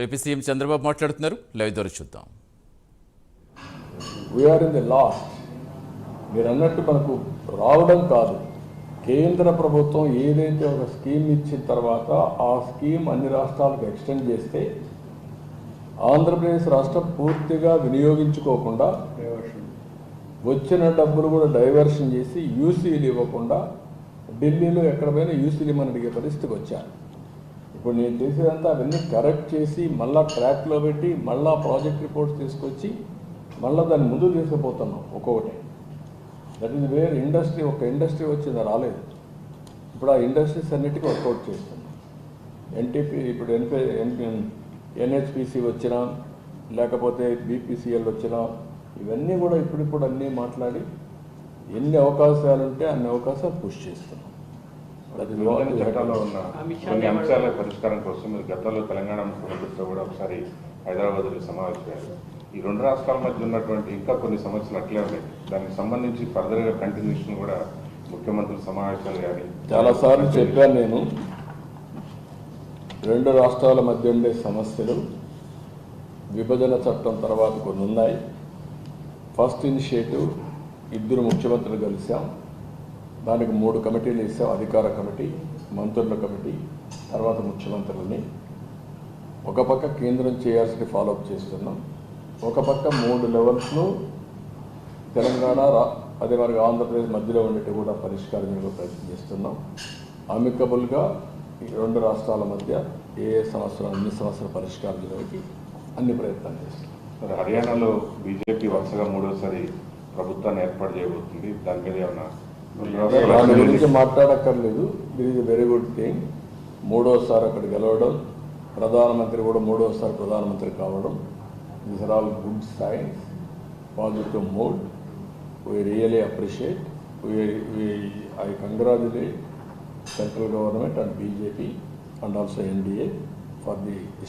AP CM Chandrababu మాట్లాడుతున్నారు. Live ద్వారా చూద్దాం. We're in the last. మీరు అన్నట్టు మనకు రావడం కాదు, కేంద్ర ప్రభుత్వం ఏదైతే ఒక స్కీమ్ ఇచ్చిన తర్వాత ఆ స్కీమ్ అన్ని రాష్ట్రాలకు ఎక్స్టెండ్ చేస్తే ఆంధ్రప్రదేశ్ రాష్ట్రం పూర్తిగా వినియోగించుకోకుండా వచ్చిన డబ్బులు కూడా డైవర్షన్ చేసి యూసీలు ఇవ్వకుండా ఢిల్లీలో ఎక్కడ పోయినా యూసీలు ఇమ్మని అడిగే పరిస్థితికి వచ్చారు. ఇప్పుడు నేను చేసేదంతా అవన్నీ కరెక్ట్ చేసి మళ్ళా ట్రాక్లో పెట్టి మళ్ళా ప్రాజెక్ట్ రిపోర్ట్స్ తీసుకొచ్చి మళ్ళీ దాన్ని ముందుకు తీసుకుపోతున్నాం ఒక్కొక్కటి. దట్ ఈజ్ వేర్ ఇండస్ట్రీ, ఒక ఇండస్ట్రీ వచ్చింది రాలేదు. ఇప్పుడు ఆ ఇండస్ట్రీస్ అన్నిటికీ వర్కౌట్ చేస్తున్నాం. ఎన్టీపీ ఇప్పుడు ఎన్హెచ్పిసి వచ్చినా లేకపోతే బీపీసీఎల్ వచ్చినా ఇవన్నీ కూడా ఇప్పుడిప్పుడు అన్నీ మాట్లాడి ఎన్ని అవకాశాలు ఉంటే అన్ని అవకాశాలు పుష్ చేస్తున్నాం. చట్టాల్లో ఉన్న కొన్ని అంశాల పరిష్కారం కోసం మీరు గతంలో తెలంగాణ ముఖ్యమంత్రితో కూడా ఒకసారి హైదరాబాద్లో సమావేశమయ్యారు. ఈ రెండు రాష్ట్రాల మధ్య ఉన్నటువంటి ఇంకా కొన్ని సమస్యలు అట్లే ఉన్నాయి. దానికి సంబంధించి ఫర్దర్గా కంటిన్యూషన్ కూడా ముఖ్యమంత్రుల సమావేశాలు కానీ చాలాసార్లు చెప్పాను నేను. రెండు రాష్ట్రాల మధ్య ఉండే సమస్యలు విభజన చట్టం తర్వాత కొన్ని ఉన్నాయి. ఫస్ట్ ఇనిషియేటివ్ ఇద్దరు ముఖ్యమంత్రులు కలిసాం, దానికి 3 కమిటీలు వేసాం. అధికార కమిటీ, మంత్రుల కమిటీ, తర్వాత ముఖ్యమంత్రులని. ఒక పక్క కేంద్రం చేయాల్సిన ఫాలోఅప్ చేస్తున్నాం, ఒక పక్క 3 లెవెల్స్లో తెలంగాణ అదే మరి ఆంధ్రప్రదేశ్ మధ్యలో ఉండేటి కూడా పరిష్కారం ప్రయత్నం చేస్తున్నాం. అమికబుల్గా ఈ రెండు రాష్ట్రాల మధ్య ఏ సమస్యలు అన్ని సమస్యల పరిష్కారం చేయడానికి అన్ని ప్రయత్నాలు చేస్తున్నాం. మరి హర్యానాలో బీజేపీ వరుసగా 3వసారి ప్రభుత్వాన్ని ఏర్పాటు చేయబోతుంది. దాని మీద ఏమన్నా దాని గురించి మాట్లాడక్కర్లేదు. This is very good thing. 3వసారి అక్కడ గెలవడం, ప్రధానమంత్రి కూడా 3వసారి ప్రధానమంత్రి కావడం, these are all good signs, positive mood. We really appreciate. I congratulate central government and BJP and also NDA for the